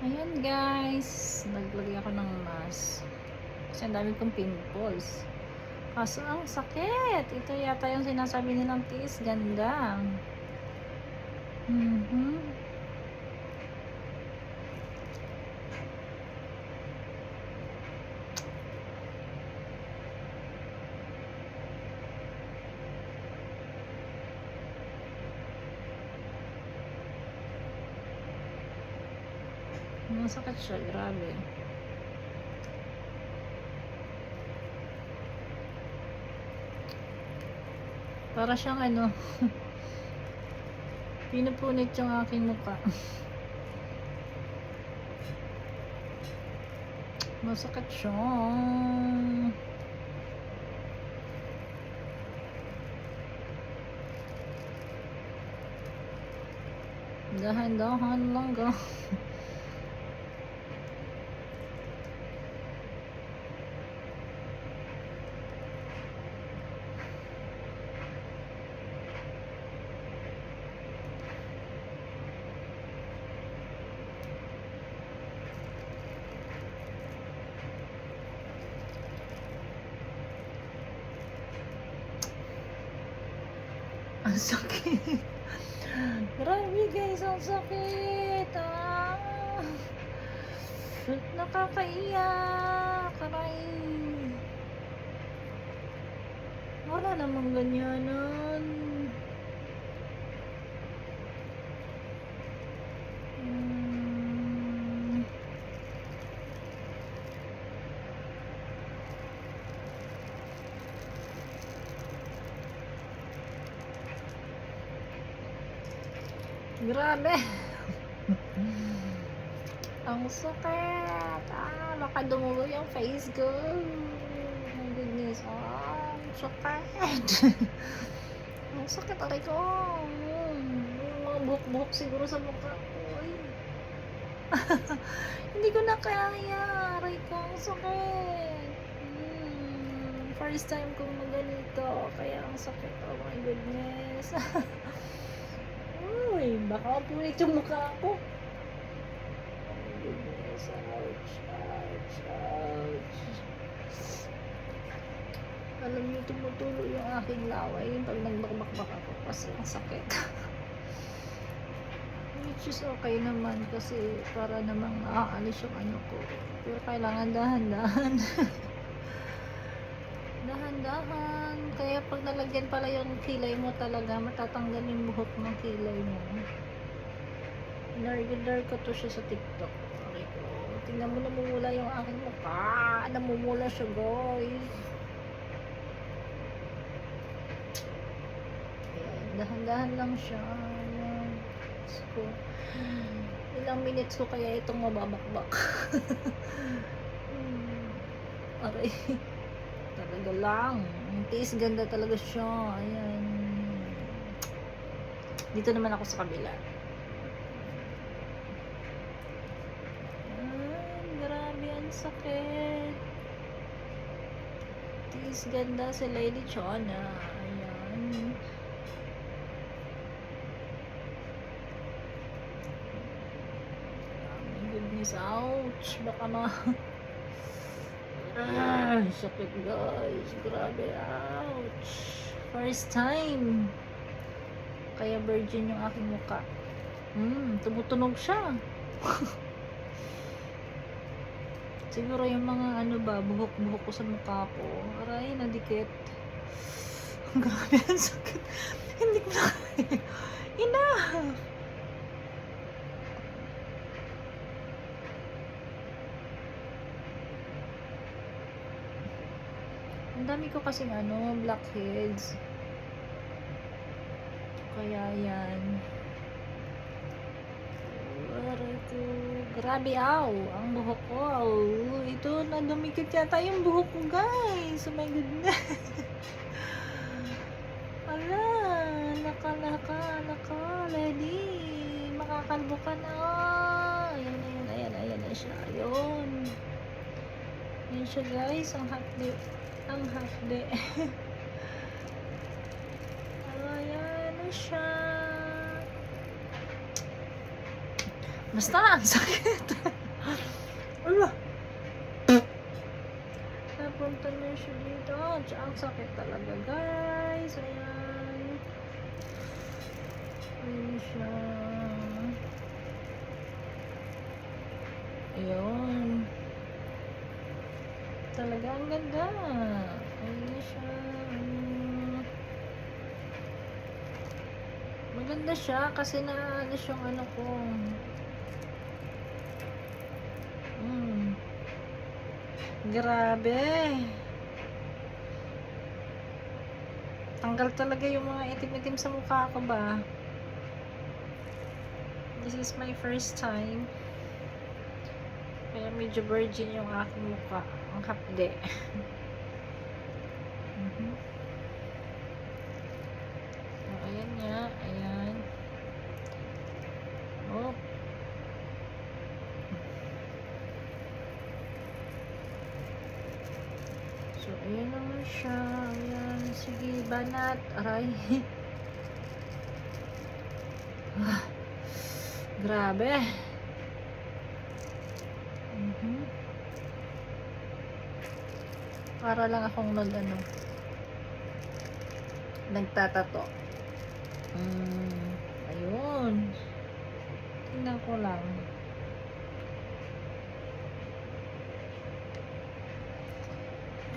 Ayan guys, naglagay ako ng mask. Kasi ang dami kong pimples. Kaso ang sakit. Ito yata yung sinasabi nilang tiis ganda. Masakit siya, grabe. Para siyang ano, pinupunit yung aking mukha. Masakit siya. Dahan-dahan lang ga. Ang sakit. Grabe guys, ang sakit. Nakakaiyak. Aray. Wala namang ganyanan. Grabe. Ang sakit. Baka dumulo yung face ko. My goodness. Ang sakit. Ang sakit aray ko. Mga buhok-buhok siguro sa mukha ko. Hindi ko na kaya. Aray ko. Ang sakit. First time kong maganito. Kaya ang sakit. Oh my goodness. Uy, baka mapunit yung mukha ko. Oh my goodness, ouch, ouch, ouch. Alam niyo, tumutulo yung aking laway pag nagbakbakbak ako kasi ang sakit. Which is okay naman kasi para namang maaalis yung ano ko. Pero kailangan dahan-dahan. Dahan-dahan. Kaya pag nalagyan pala yung kilay mo talaga, matatanggal yung buhok ng kilay mo. Nar ko to siya sa TikTok. Okay ko. Tingnan mo, namumula yung aking mukha. Namumula siya guys. Ayan, dahan-dahan lang siya. Ayan. So, ilang minutes ko kaya itong mababakbak. Aray. Talaga lang. Ang tiis ganda talaga siya. Ayan. Dito naman ako sa kabila. Grabe ang sakit. Tiis ganda si Lady Chona. Ayan. Oh my goodness. Ouch. Baka sakit guys, grabe, ouch. First time. Kaya virgin yung aking mukha. Tumutunog siya. Siguro yung mga ano ba, buhok-buhok ko sa mukha ko. Aray, nadikit. Grabe, ang sakit. Hindi ko na kaya. Enough! Ang dami ko kasing ano, blackheads. Kaya yan. Aray ko. Grabe, aw. Ang buhok ko, aw. Ito, nadumikit yata yung buhok ko, guys. Oh my goodness. Ala, naka, lady. Makakalbo ka na. Ayan na siya. Ayun. Ayan siya, guys. Ang hotdog. Ayan na siya. Basta, ang sakit. Ala! Napunta na siya dito. Ang sakit talaga, guys. Ayan. Ayan siya. Ayun. Talaga ang ganda. Ayan siya. Maganda siya kasi naalis yung ano ko. Grabe. Tanggal talaga yung mga itim-itim sa mukha ko ba. This is my first time. Kaya medyo virgin yung aking mukha. Ang hapde. So, ayan nga. Ayan. Oh. So, ayan naman siya. Ayan. Sige, banat. Aray. Grabe. Para lang akong nagtatato. Ayun. Tingnan ko lang.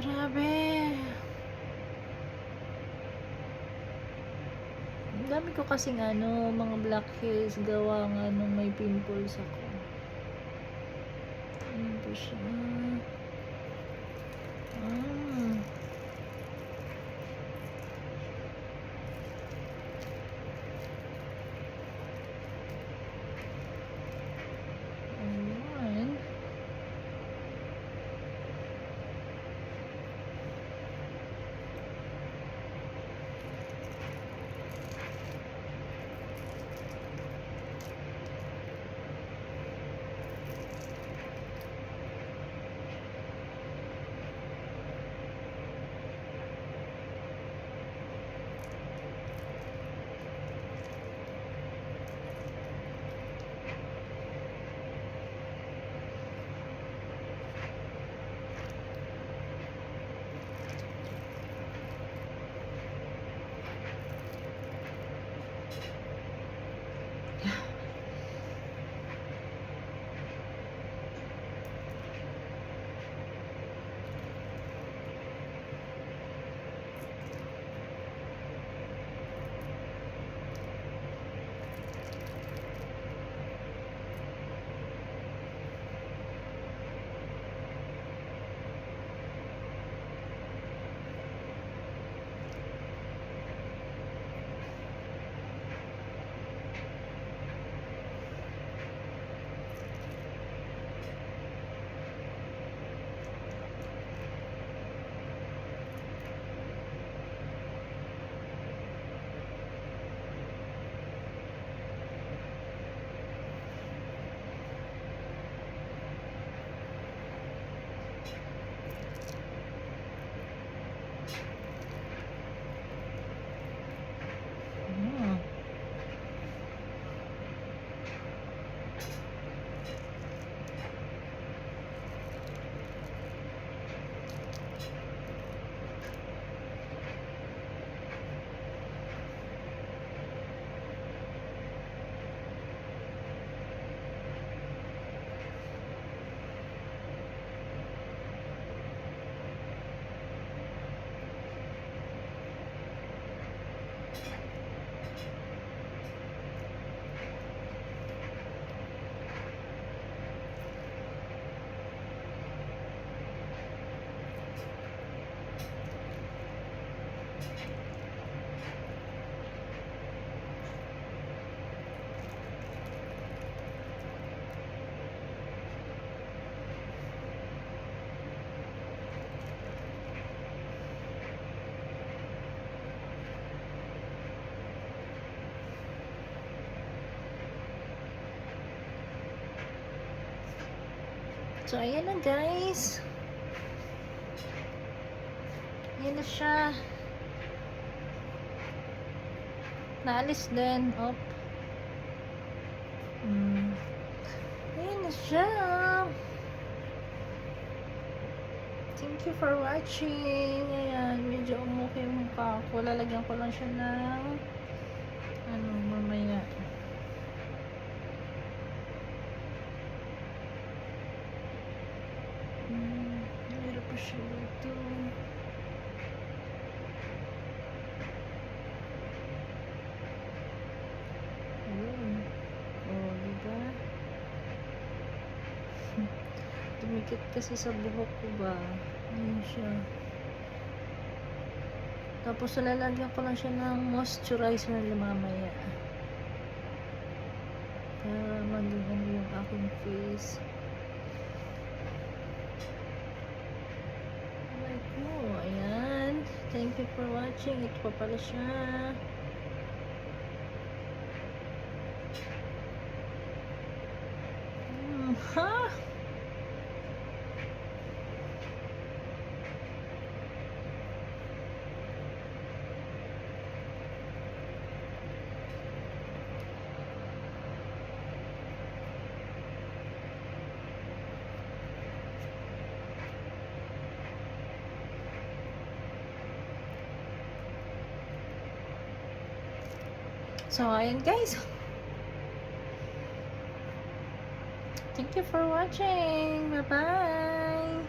Grabe. Ang dami ko kasing mga blackheads gawa nga nung may pimples ako. Ayan po siya. Ayan. So, ayan na guys. Ayan na siya. Naalis din. Op. Ayan na siya. Thank you for watching. Ayan, medyo umukay yung mukha ko. Lalagyan ko lang siya ng ano, mamaya. Mayroon pa siya dito. Ayun. Oh, diba? Dumikit kasi sa buhok ko ba? Ayun siya. Tapos lalagyan ko lang siya ng moisturizer na mamaya. Para malihan yung aking face. Like mo, ayan. Thank you for watching. Ito pa pala siya. Ha? So, ayan guys. Thank you for watching. Bye-bye.